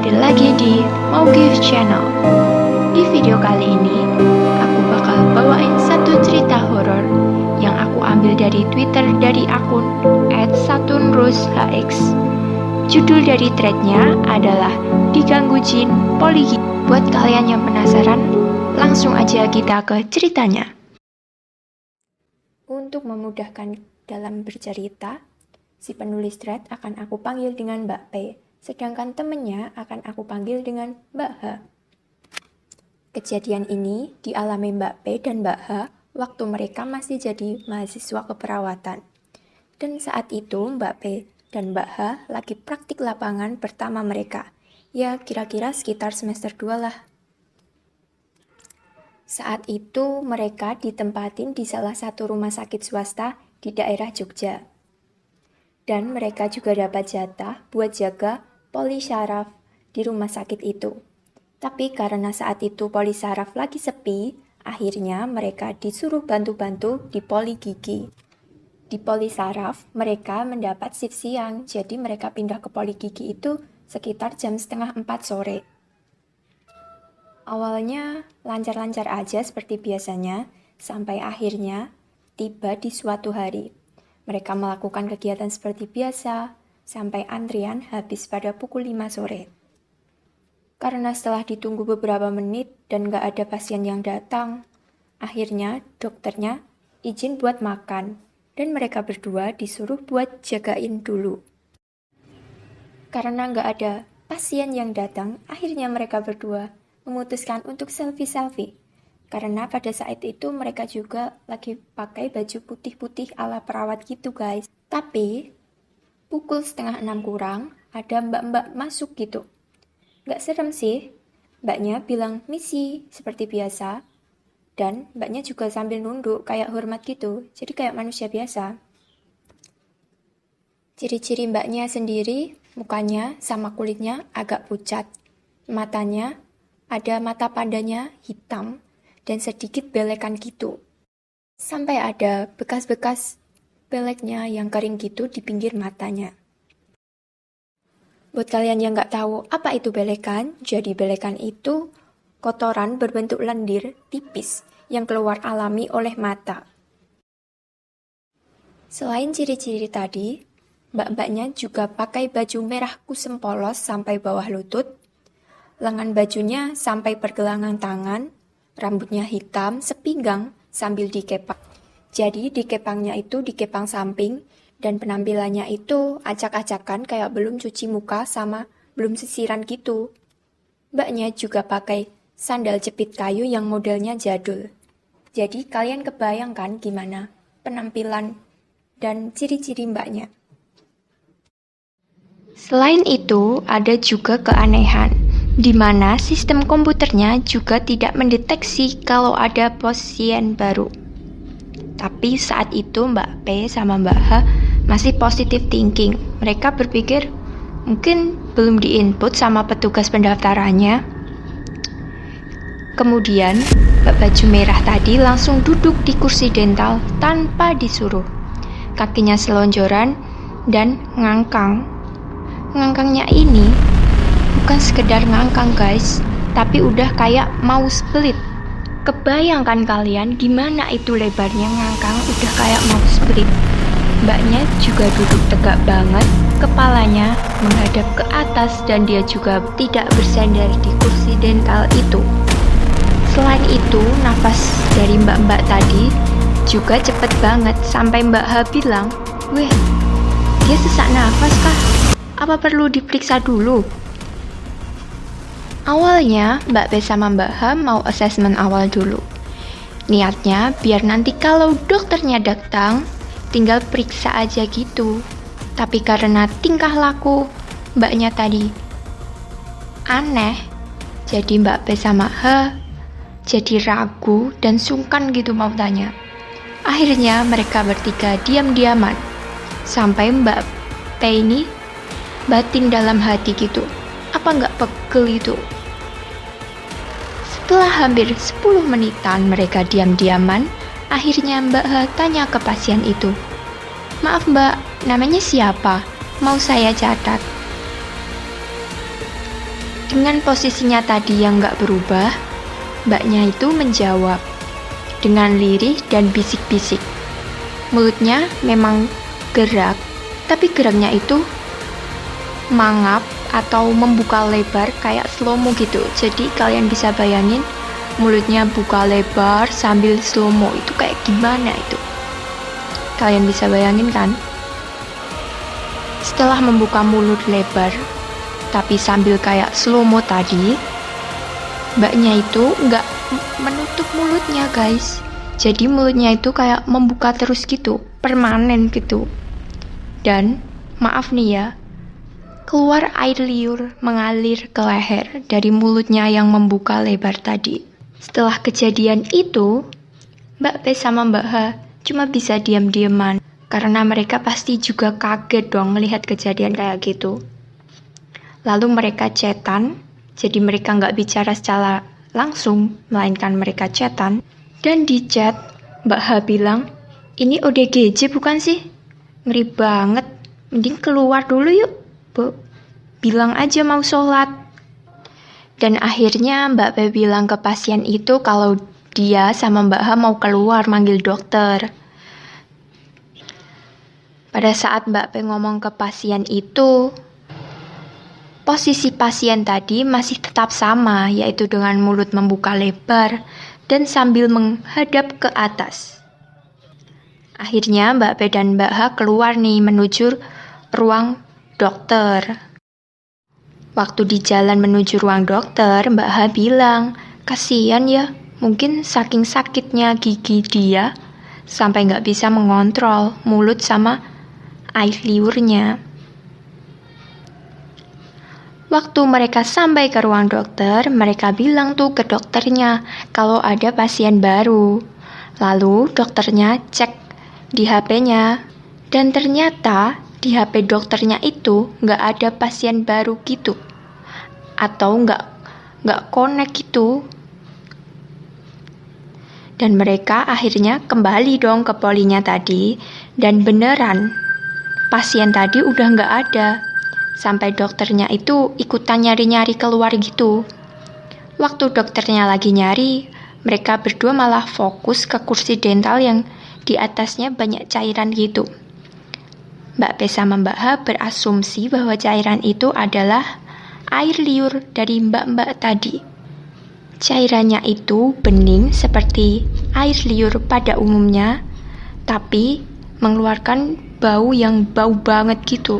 hadir lagi di Maugif Channel. Di video kali ini, aku bakal bawain satu cerita horor yang aku ambil dari Twitter dari akun @saturnroshx. Judul dari threadnya adalah Diganggu Jin Poligi. Buat kalian yang penasaran, langsung aja kita ke ceritanya. Untuk memudahkan dalam bercerita, si penulis thread akan aku panggil dengan Mbak P, sedangkan temennya akan aku panggil dengan Mbak H. Kejadian ini dialami Mbak P dan Mbak H waktu mereka masih jadi mahasiswa keperawatan. Dan saat itu Mbak P dan Mbak H lagi praktik lapangan pertama mereka. Ya kira-kira sekitar semester 2 lah. Saat itu mereka ditempatin di salah satu rumah sakit swasta di daerah Jogja. Dan mereka juga dapat jatah buat jaga polisaraf di rumah sakit itu. Tapi karena saat itu polisaraf lagi sepi, akhirnya mereka disuruh bantu-bantu di poli gigi. Di polisaraf mereka mendapat shift siang, jadi mereka pindah ke poli gigi itu sekitar jam 3:30 sore. Awalnya lancar-lancar aja seperti biasanya, sampai akhirnya tiba di suatu hari. Mereka melakukan kegiatan seperti biasa, sampai antrian habis pada pukul 5 sore. Karena setelah ditunggu beberapa menit dan gak ada pasien yang datang, akhirnya dokternya izin buat makan, dan mereka berdua disuruh buat jagain dulu. Karena gak ada pasien yang datang, akhirnya mereka berdua memutuskan untuk selfie-selfie. Karena pada saat itu mereka juga lagi pakai baju putih-putih ala perawat gitu guys. Tapi pukul 5:30 kurang ada mbak-mbak masuk gitu. Gak serem sih. Mbaknya bilang misi seperti biasa. Dan mbaknya juga sambil nunduk kayak hormat gitu. Jadi kayak manusia biasa. Ciri-ciri mbaknya sendiri, mukanya sama kulitnya agak pucat. Matanya ada mata pandanya hitam dan sedikit belekan gitu. Sampai ada bekas-bekas beleknya yang kering gitu di pinggir matanya. Buat kalian yang nggak tahu apa itu belekan, jadi belekan itu kotoran berbentuk lendir tipis yang keluar alami oleh mata. Selain ciri-ciri tadi, mbak-mbaknya juga pakai baju merah kusem polos sampai bawah lutut, lengan bajunya sampai pergelangan tangan, rambutnya hitam sepinggang sambil dikepang. Jadi dikepangnya itu dikepang samping dan penampilannya itu acak-acakan kayak belum cuci muka sama belum sisiran gitu. Mbaknya juga pakai sandal jepit kayu yang modelnya jadul. Jadi kalian kebayangkan gimana penampilan dan ciri-ciri mbaknya. Selain itu, ada juga keanehan, di mana sistem komputernya juga tidak mendeteksi kalau ada pasien baru. Tapi saat itu Mbak P sama Mbak H masih positive thinking. Mereka berpikir mungkin belum diinput sama petugas pendaftarannya. Kemudian Mbak baju merah tadi langsung duduk di kursi dental tanpa disuruh. Kakinya selonjoran dan ngangkang. Ngangkangnya ini bukan sekedar ngangkang guys, tapi udah kayak mau split. Kebayangkan kalian gimana itu lebarnya ngangkang udah kayak mau split. Mbaknya juga duduk tegak banget, kepalanya menghadap ke atas dan dia juga tidak bersandar di kursi dental itu. Selain itu, nafas dari mbak-mbak tadi juga cepet banget sampai Mbak H bilang, "Weh, dia sesak nafas kah? Apa perlu diperiksa dulu?" Awalnya, Mbak P sama Mbak H mau asesmen awal dulu. Niatnya biar nanti kalau dokternya datang, tinggal periksa aja gitu. Tapi karena tingkah laku mbaknya tadi aneh, jadi Mbak P sama H jadi ragu dan sungkan gitu mau tanya. Akhirnya mereka bertiga diam-diaman. Sampai Mbak P ini batin dalam hati gitu. Apa nggak pegel itu? Setelah hampir 10 menitan mereka diam-diaman, akhirnya Mbak H tanya ke pasien itu, "Maaf Mbak, namanya siapa? Mau saya catat." Dengan posisinya tadi yang gak berubah, mbaknya itu menjawab dengan lirih dan bisik-bisik. Mulutnya memang gerak, tapi geraknya itu mangap atau membuka lebar kayak slow-mo gitu. Jadi kalian bisa bayangin mulutnya buka lebar sambil slow-mo itu kayak gimana itu. Kalian bisa bayangin kan? Setelah membuka mulut lebar tapi sambil kayak slow-mo tadi, mbaknya itu nggak menutup mulutnya guys. Jadi mulutnya itu kayak membuka terus gitu, permanen gitu. Dan maaf nih ya, keluar air liur mengalir ke leher dari mulutnya yang membuka lebar tadi. Setelah kejadian itu, Mbak P sama Mbak H cuma bisa diam-diaman karena mereka pasti juga kaget dong melihat kejadian kayak gitu. Lalu mereka chatan, jadi mereka nggak bicara secara langsung, melainkan mereka chatan. Dan di chat, Mbak H bilang, ini ODGJ bukan sih? Ngeri banget, mending keluar dulu yuk, Bu. Bilang aja mau sholat. Dan akhirnya Mbak P bilang ke pasien itu kalau dia sama Mbak H mau keluar manggil dokter. Pada saat Mbak P ngomong ke pasien itu, posisi pasien tadi masih tetap sama, yaitu dengan mulut membuka lebar dan sambil menghadap ke atas. Akhirnya Mbak P dan Mbak H keluar nih menuju ruang dokter. Waktu di jalan menuju ruang dokter, Mbak H bilang, kasihan ya, mungkin saking sakitnya gigi dia sampai nggak bisa mengontrol mulut sama air liurnya. Waktu mereka sampai ke ruang dokter, mereka bilang tuh ke dokternya kalau ada pasien baru. Lalu dokternya cek di HP-nya, dan ternyata di HP dokternya itu nggak ada pasien baru gitu, atau nggak connect gitu. Dan mereka akhirnya kembali dong ke polinya tadi, dan beneran pasien tadi udah nggak ada. Sampai dokternya itu ikutan nyari-nyari keluar gitu. Waktu dokternya lagi nyari, mereka berdua malah fokus ke kursi dental yang di atasnya banyak cairan gitu. Mbak P sama Mbak H berasumsi bahwa cairan itu adalah air liur dari mbak-mbak tadi. Cairannya itu bening seperti air liur pada umumnya, tapi mengeluarkan bau yang bau banget gitu.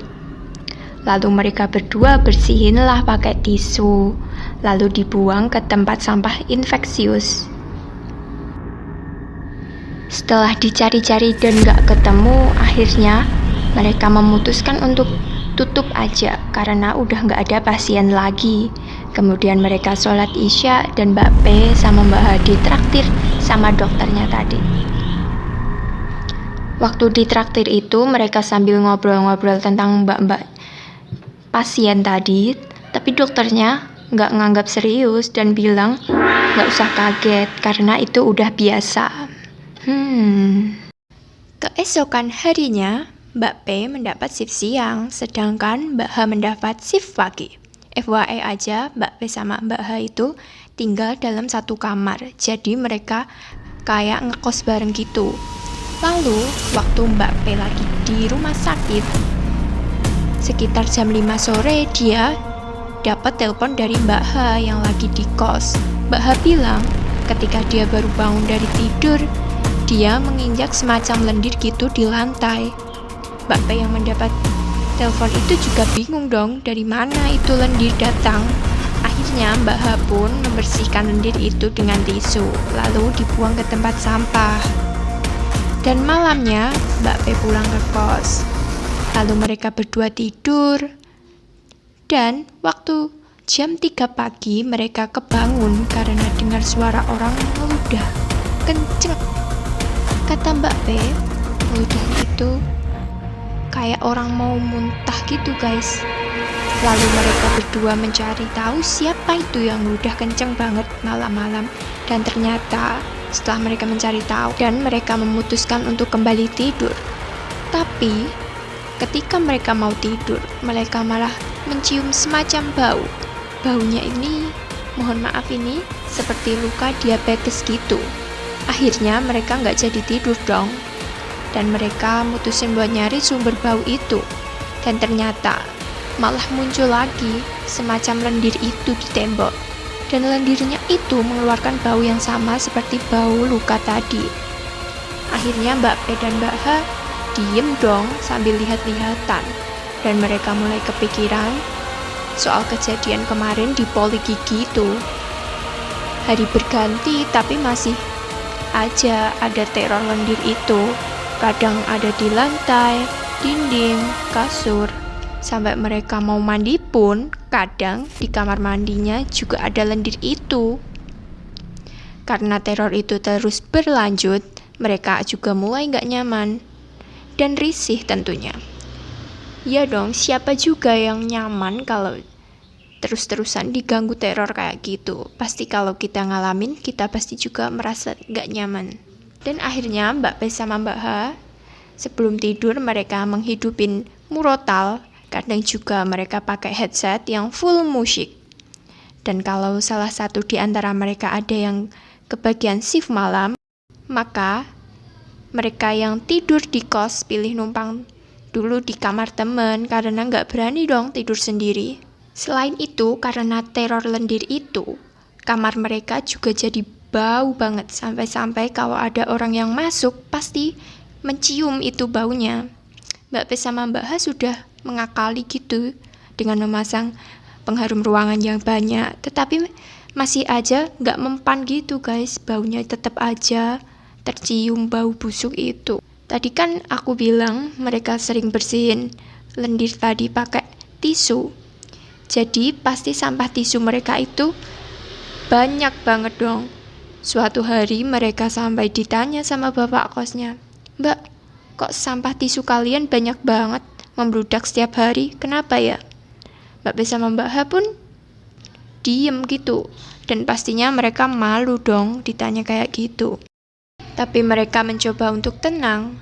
Lalu mereka berdua bersihinlah pakai tisu, lalu dibuang ke tempat sampah infeksius. Setelah dicari-cari dan gak ketemu, akhirnya mereka memutuskan untuk tutup aja karena udah gak ada pasien lagi. Kemudian mereka sholat isya dan Mbak P sama Mbak H ditraktir sama dokternya tadi. Waktu ditraktir itu mereka sambil ngobrol-ngobrol tentang mbak-mbak pasien tadi, tapi dokternya nggak nganggap serius dan bilang nggak usah kaget karena itu udah biasa. Keesokan harinya, Mbak P mendapat shift siang, sedangkan Mbak H mendapat shift pagi. FYI aja, Mbak P sama Mbak H itu tinggal dalam satu kamar, jadi mereka kayak ngekos bareng gitu. Lalu, waktu Mbak P lagi di rumah sakit, sekitar jam 5 sore dia dapat telepon dari Mbak H yang lagi di kos. Mbak H bilang ketika dia baru bangun dari tidur, dia menginjak semacam lendir gitu di lantai. Mbak P yang mendapat telepon itu juga bingung dong dari mana itu lendir datang. Akhirnya Mbak H pun membersihkan lendir itu dengan tisu, lalu dibuang ke tempat sampah. Dan malamnya Mbak P pulang ke kos. Lalu mereka berdua tidur, dan waktu jam 3 pagi mereka kebangun karena dengar suara orang meludah kenceng. Kata Mbak P, meludah itu kayak orang mau muntah gitu guys. Lalu mereka berdua mencari tahu siapa itu yang meludah kenceng banget malam-malam. Dan ternyata setelah mereka mencari tahu dan mereka memutuskan untuk kembali tidur. Tapi ketika mereka mau tidur, mereka malah mencium semacam bau baunya ini, mohon maaf ini, seperti luka diabetes gitu. Akhirnya mereka nggak jadi tidur dong. Dan mereka mutusin buat nyari sumber bau itu. Dan ternyata malah muncul lagi semacam lendir itu di tembok. Dan lendirnya itu mengeluarkan bau yang sama seperti bau luka tadi. Akhirnya Mbak P dan Mbak H diem dong sambil lihat-lihatan. Dan mereka mulai kepikiran soal kejadian kemarin di poli gigi itu. Hari berganti tapi masih aja ada teror lendir itu. Kadang ada di lantai, dinding, kasur. Sampai mereka mau mandi pun, kadang di kamar mandinya juga ada lendir itu. Karena teror itu terus berlanjut, mereka juga mulai gak nyaman. Dan risih tentunya. Ya dong, siapa juga yang nyaman kalau terus-terusan diganggu teror kayak gitu. Pasti kalau kita ngalamin, kita pasti juga merasa gak nyaman. Dan akhirnya Mbak P sama Mbak H, sebelum tidur mereka menghidupin murotal. Kadang juga mereka pakai headset yang full musik. Dan kalau salah satu di antara mereka ada yang kebagian shift malam, maka mereka yang tidur di kos pilih numpang dulu di kamar temen karena nggak berani dong tidur sendiri. Selain itu, karena teror lendir itu, kamar mereka juga jadi bau banget. Sampai-sampai kalau ada orang yang masuk, pasti mencium itu baunya. Mbak P sama Mbak H sudah mengakali gitu dengan memasang pengharum ruangan yang banyak, tetapi masih aja nggak mempan gitu guys, baunya tetap aja tercium bau busuk itu. Tadi kan aku bilang mereka sering bersihin lendir tadi pakai tisu, jadi pasti sampah tisu mereka itu banyak banget dong. Suatu hari mereka sampai ditanya sama bapak kosnya, "Mbak, kok sampah tisu kalian banyak banget? Membludak setiap hari, kenapa ya?" Mbak P sama Mbak H pun diem gitu. Dan pastinya mereka malu dong ditanya kayak gitu. Tapi mereka mencoba untuk tenang.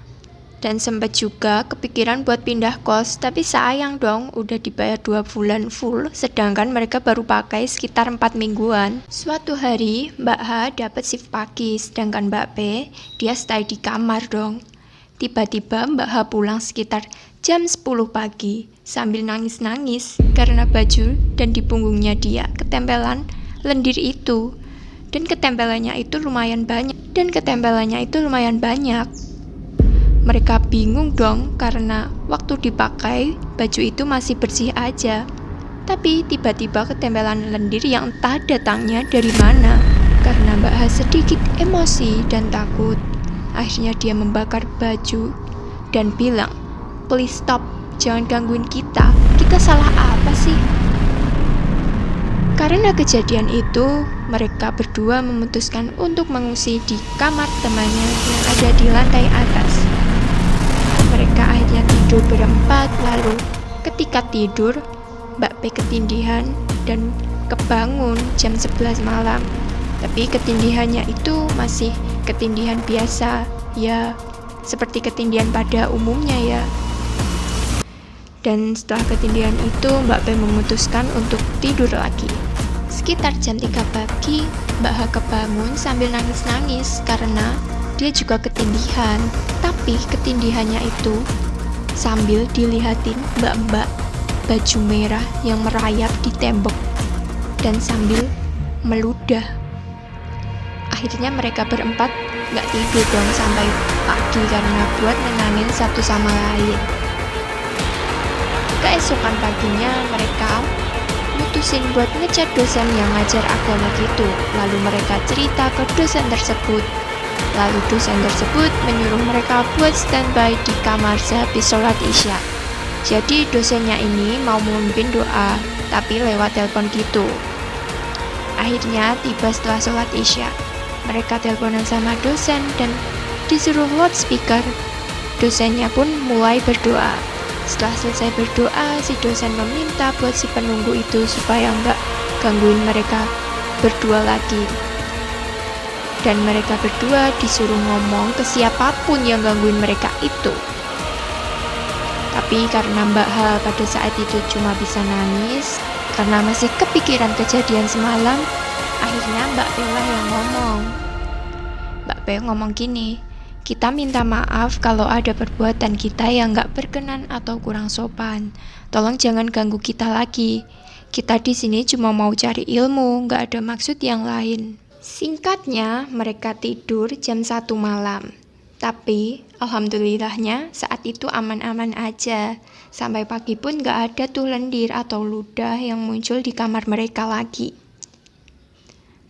Dan sempat juga kepikiran buat pindah kos. Tapi sayang dong, udah dibayar 2 bulan full. Sedangkan mereka baru pakai sekitar 4 mingguan. Suatu hari Mbak H dapat shift pagi. Sedangkan Mbak P, dia stay di kamar dong. Tiba-tiba Mbak H pulang sekitar jam 10 pagi sambil nangis-nangis karena baju dan di punggungnya dia ketempelan lendir itu. Dan ketempelannya itu lumayan banyak. Mereka bingung dong karena waktu dipakai baju itu masih bersih aja. Tapi tiba-tiba ketempelan lendir yang entah datangnya dari mana. Karena Mbak H sedikit emosi dan takut, akhirnya dia membakar baju dan bilang, "Please stop, jangan gangguin kita. Kita salah apa sih?" Karena kejadian itu, mereka berdua memutuskan untuk mengungsi di kamar temannya yang ada di lantai atas. Mereka akhirnya tidur berempat, lalu ketika tidur, Mbak P ketindihan dan kebangun jam 11 malam. Tapi ketindihannya itu masih ketindihan biasa, ya seperti ketindihan pada umumnya ya. Dan setelah ketindihan itu, Mbak P memutuskan untuk tidur lagi. Sekitar jam 3 pagi, Mbak H kebangun sambil nangis-nangis karena dia juga ketindihan. Tapi ketindihannya itu sambil dilihatin mbak-mbak baju merah yang merayap di tembok dan sambil meludah. Akhirnya mereka berempat gak tidur dong sampai pagi karena buat nenangin satu sama lain. Keesokan paginya mereka mutusin buat ngechat dosen yang ngajar agama gitu. Lalu mereka cerita ke dosen tersebut. Lalu dosen tersebut menyuruh mereka buat standby di kamar sehabis sholat isya. Jadi dosennya ini mau memimpin doa, tapi lewat telepon gitu. Akhirnya tiba setelah sholat isya, mereka teleponan sama dosen dan disuruh loudspeaker. Dosennya pun mulai berdoa. Setelah selesai berdoa, si dosen meminta buat si penunggu itu supaya nggak gangguin mereka berdua lagi. Dan mereka berdua disuruh ngomong ke siapapun yang gangguin mereka itu. Tapi karena Mbak H pada saat itu cuma bisa nangis, Karena masih kepikiran kejadian semalam, akhirnya Mbak P lah yang ngomong. Mbak P ngomong gini, kita minta maaf kalau ada perbuatan kita yang gak berkenan atau kurang sopan. Tolong jangan ganggu kita lagi. Kita di sini cuma mau cari ilmu, gak ada maksud yang lain. Singkatnya, mereka tidur jam 1 malam. Tapi, alhamdulillahnya saat itu aman-aman aja. Sampai pagi pun gak ada tuh lendir atau ludah yang muncul di kamar mereka lagi.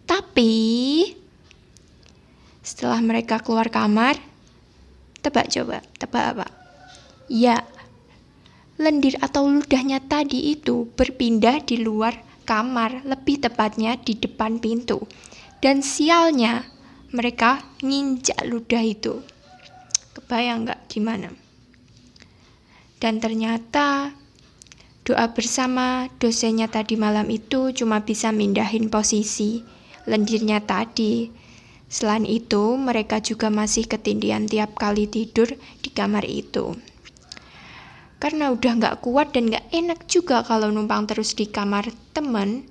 Tapi, setelah mereka keluar kamar, tebak apa? Ya, lendir atau ludahnya tadi itu berpindah di luar kamar, lebih tepatnya di depan pintu. Dan sialnya, mereka nginjak ludah itu. Kebayang nggak gimana? Dan ternyata doa bersama dosennya tadi malam itu cuma bisa mindahin posisi lendirnya tadi. Selain itu, mereka juga masih ketindihan tiap kali tidur di kamar itu. Karena udah nggak kuat dan nggak enak juga kalau numpang terus di kamar teman,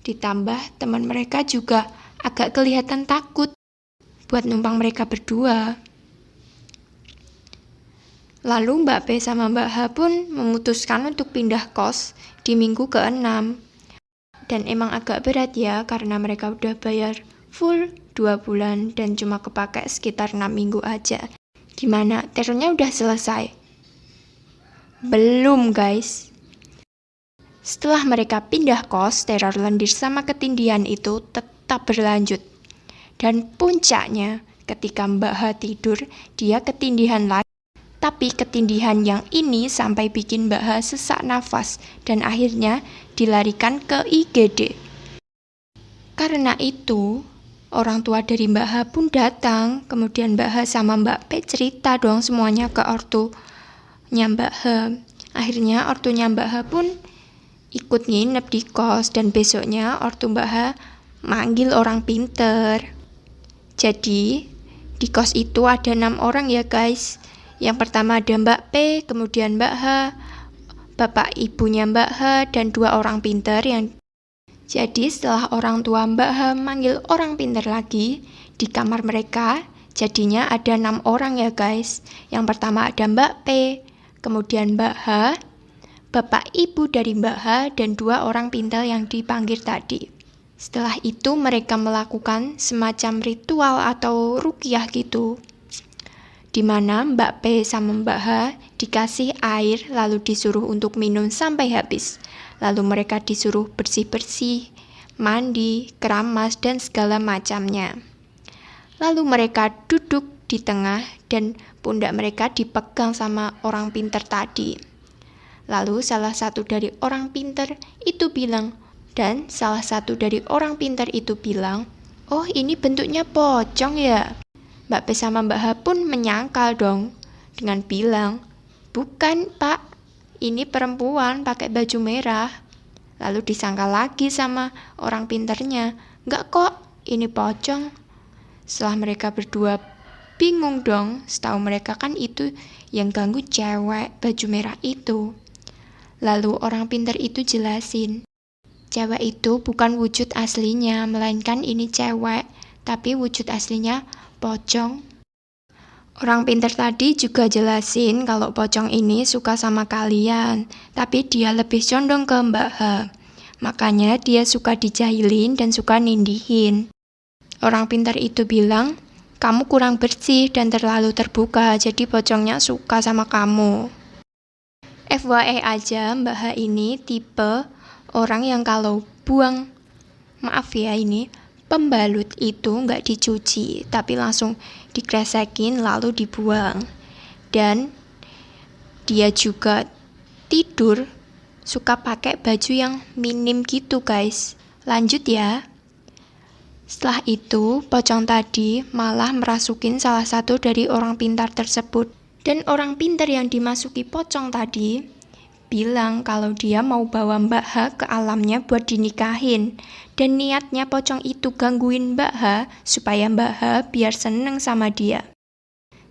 ditambah teman mereka juga agak kelihatan takut buat numpang mereka berdua. Lalu Mbak P sama Mbak H pun memutuskan untuk pindah kos di minggu ke-6. Dan emang agak berat ya, karena mereka udah bayar full 2 bulan dan cuma kepake sekitar 6 minggu aja. Gimana? Terornya udah selesai? Belum guys. Setelah mereka pindah kos, teror lendir sama ketindihan itu tetap berlanjut. Dan puncaknya, ketika Mbak H tidur, dia ketindihan lagi. Tapi ketindihan yang ini sampai bikin Mbak H sesak nafas dan akhirnya dilarikan ke IGD. Karena itu, orang tua dari Mbak H pun datang. Kemudian Mbak H sama Mbak P cerita dong semuanya ke ortunya Mbak H. Akhirnya ortunya Mbak H pun ikut nginep di kos dan besoknya ortu Mbak H manggil orang pinter. Jadi di kos itu ada 6 orang ya guys. Yang pertama ada Mbak P, kemudian Mbak H, bapak ibunya Mbak H, dan 2 orang pinter yang... Jadi setelah orang tua Mbak H manggil orang pinter lagi di kamar mereka, jadinya ada 6 orang ya guys. Yang pertama ada Mbak P, kemudian Mbak H, bapak ibu dari Mbak H, dan 2 orang pinter yang dipanggil tadi. Setelah itu mereka melakukan semacam ritual atau ruqyah gitu, di mana Mbak P sama Mbak H dikasih air lalu disuruh untuk minum sampai habis. Lalu mereka disuruh bersih-bersih, mandi, keramas, dan segala macamnya. Lalu mereka duduk di tengah dan pundak mereka dipegang sama orang pinter tadi. Lalu salah satu dari orang pinter itu bilang, oh ini bentuknya pocong ya? Mbak P sama Mbak H pun menyangkal dong dengan bilang, bukan pak, ini perempuan pakai baju merah. Lalu disangkal lagi sama orang pinternya, enggak kok, ini pocong. Setelah mereka berdua bingung dong, setahu mereka kan itu yang ganggu cewek baju merah itu. Lalu orang pinter itu jelasin, cewek itu bukan wujud aslinya, melainkan ini cewek, tapi wujud aslinya pocong. Orang pinter tadi juga jelasin kalau pocong ini suka sama kalian, tapi dia lebih condong ke Mbak H. Makanya dia suka dijahilin dan suka nindihin. Orang pinter itu bilang, kamu kurang bersih dan terlalu terbuka, jadi pocongnya suka sama kamu. FYI aja, Mbak H ini tipe orang yang kalau buang, pembalut itu nggak dicuci, tapi langsung dikresekin lalu dibuang. Dan dia juga tidur suka pakai baju yang minim gitu guys. Lanjut ya. Setelah itu, pocong tadi malah merasukin salah satu dari orang pintar tersebut. Dan orang pintar yang dimasuki pocong tadi bilang kalau dia mau bawa Mbak H ke alamnya buat dinikahin. Dan niatnya pocong itu gangguin Mbak H supaya Mbak H biar seneng sama dia.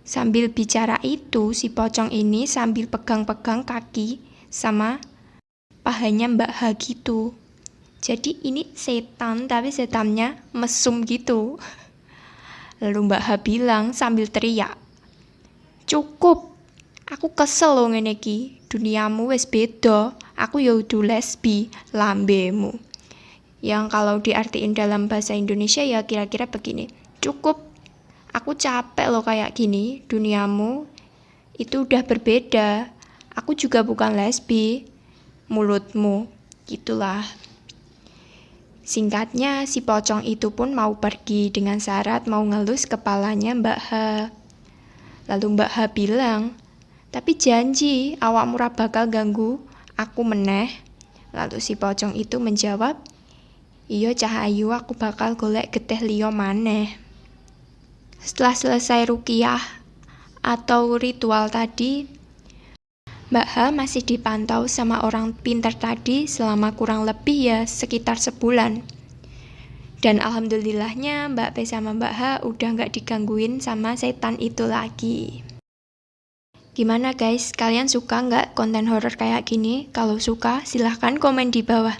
Sambil bicara itu, si pocong ini sambil pegang-pegang kaki sama pahanya Mbak H gitu. Jadi ini setan, tapi setannya mesum gitu. Lalu Mbak H bilang sambil teriak, "Cukup, aku kesel loh ngene iki. Duniamu wis beda, aku ya udah lesbi, lambemu." Yang kalau diartiin dalam bahasa Indonesia ya kira-kira begini, "Cukup, aku capek loh kayak gini, duniamu itu udah berbeda. Aku juga bukan lesbi, mulutmu." Gitulah. Singkatnya, si pocong itu pun mau pergi dengan syarat mau ngelus kepalanya Mbak H. Lalu Mbak H bilang, "Tapi janji awakmu ora bakal ganggu aku meneh." Lalu si pocong itu menjawab, "Iya Cah Ayu, aku bakal golek getih liya maneh." Setelah selesai ruqyah atau ritual tadi, Mbak H masih dipantau sama orang pintar tadi selama kurang lebih ya sekitar sebulan. Dan alhamdulillahnya Mbak P sama Mbak H udah nggak digangguin sama setan itu lagi. Gimana guys, kalian suka nggak konten horor kayak gini? Kalau suka silahkan komen di bawah.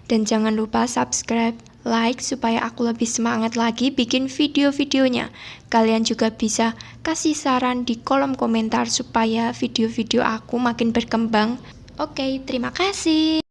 Dan jangan lupa subscribe, like supaya aku lebih semangat lagi bikin video-videonya. Kalian juga bisa kasih saran di kolom komentar supaya video-video aku makin berkembang. Oke, terima kasih.